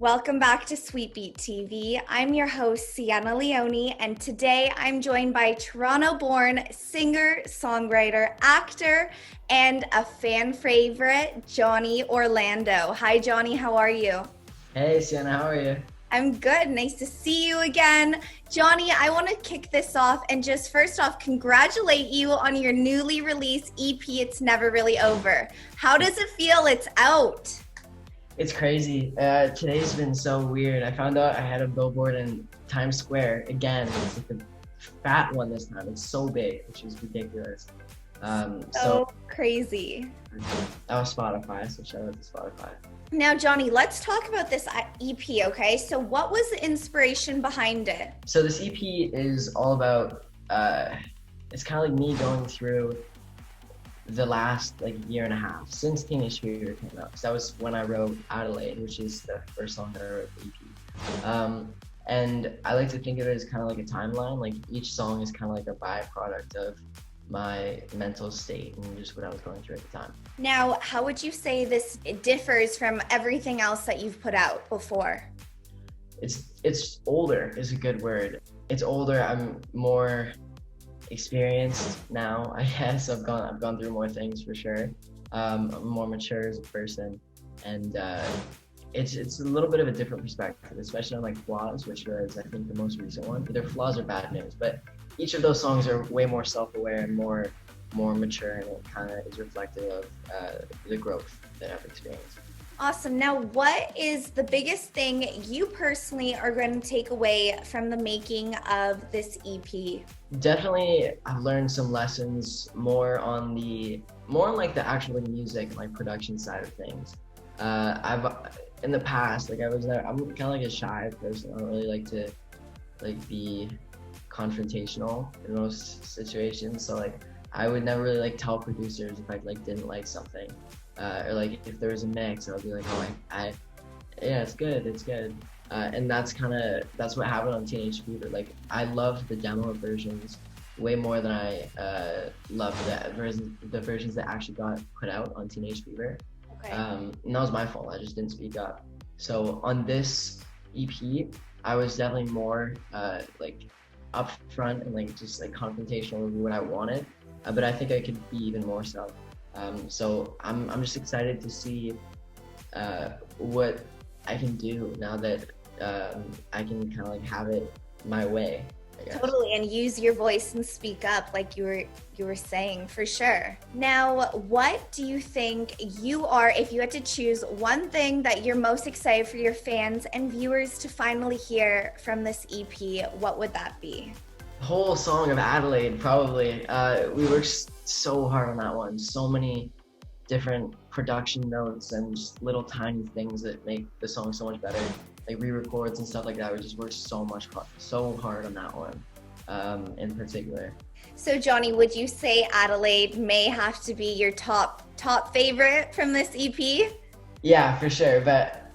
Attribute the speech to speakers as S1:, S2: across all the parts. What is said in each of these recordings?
S1: Welcome back to Sweet Beat TV. I'm your host, Sienna Leone, and today I'm joined by Toronto-born singer, songwriter, actor, and a fan favorite, Johnny Orlando. Hi, Johnny, how are you?
S2: Hey Sienna, how are you?
S1: I'm good. Nice to see you again. Johnny, I want to kick this off and just first off, congratulate you on your newly released EP, It's Never Really Over. How does it feel? It's out.
S2: It's crazy. Today's been so weird. I found out I had a billboard in Times Square again. It's like a fat one this time. It's so big, which is ridiculous.
S1: So crazy.
S2: That was Spotify, so shout out to Spotify.
S1: Now, Johnny, let's talk about this EP, okay? So what was the inspiration behind it?
S2: So this EP is all about, it's kind of like me going through the last year and a half since Teenage Fever came out. So that was when I wrote Adelaide, which is the first song that I wrote for the EP. And I like to think of it as kind of like a timeline. Like each song is kind of like a byproduct of my mental state and just what I was going through at the time.
S1: Now, how would you say this differs from everything else that you've put out before?
S2: It's older is a good word. It's older. I'm more experienced now, I guess. I've gone through more things for sure. I'm more mature as a person, and it's a little bit of a different perspective, especially on Flaws, which was I think the most recent one. Either Flaws or Bad News, but each of those songs are way more self-aware and more mature, and it kind of is reflective of the growth that I've experienced.
S1: Awesome. Now, what is the biggest thing you personally are going to take away from the making of this EP?
S2: Definitely, I've learned some lessons more on the actual music and production side of things. I've in the past, I'm kind of a shy person. I don't really like to be confrontational in most situations. So I would never really tell producers if I didn't like something. Or if there was a mix, I would be yeah, it's good. And that's what happened on Teenage Fever. I loved the demo versions way more than I loved the versions that actually got put out on Teenage Fever.
S1: Okay.
S2: And that was my fault. I just didn't speak up. So on this EP, I was definitely more upfront and just confrontational with what I wanted. But I think I could be even more so. So I'm just excited to see what I can do now that I can kind of have it my way, I guess.
S1: Totally, and use your voice and speak up like you were saying, for sure. Now, what do you think you are, if you had to choose one thing that you're most excited for your fans and viewers to finally hear from this EP, what would that be?
S2: Whole song of Adelaide, probably. We worked so hard on that one. So many different production notes and just little tiny things that make the song so much better. Re-records and stuff like that. We just worked so hard on that one, in particular.
S1: So Johnny, would you say Adelaide may have to be your top favorite from this EP?
S2: Yeah, for sure. But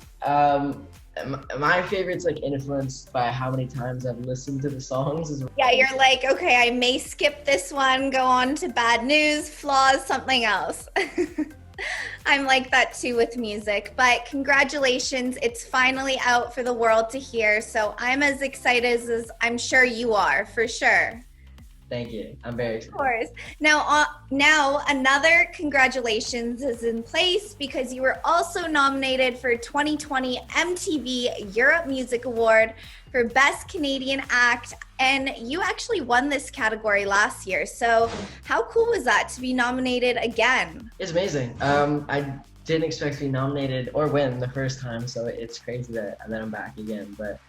S2: my favorite's influenced by how many times I've listened to the songs.
S1: Yeah, you're okay, I may skip this one, go on to Bad News, Flaws, something else. I'm like that too with music, but congratulations, it's finally out for the world to hear. So I'm as excited as I'm sure you are, for sure.
S2: Thank you. I'm very excited.
S1: Of course. Now another congratulations is in place because you were also nominated for 2020 MTV Europe Music Award for Best Canadian Act, and you actually won this category last year. So how cool was that to be nominated again?
S2: It's amazing. I didn't expect to be nominated or win the first time, so it's crazy that I'm back again. But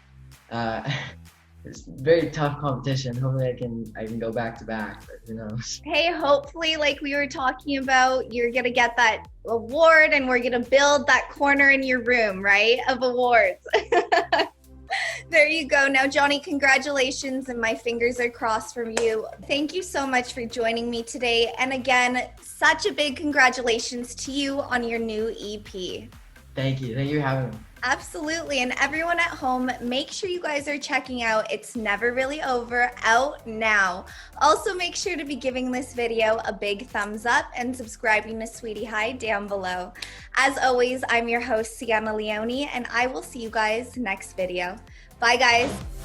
S2: it's very tough competition. Hopefully I can go back to back, but who knows.
S1: Hey, hopefully, like we were talking about, you're gonna get that award and we're gonna build that corner in your room, right, of awards. There you go. Now, Johnny, congratulations, and my fingers are crossed for you. Thank you so much for joining me today. And again, such a big congratulations to you on your new EP.
S2: Thank you. Thank you for having me.
S1: Absolutely. And everyone at home, make sure you guys are checking out It's Never Really Over out now. Also, make sure to be giving this video a big thumbs up and subscribing to Sweetie High down below. As always, I'm your host, Sienna Leone, and I will see you guys next video. Bye, guys.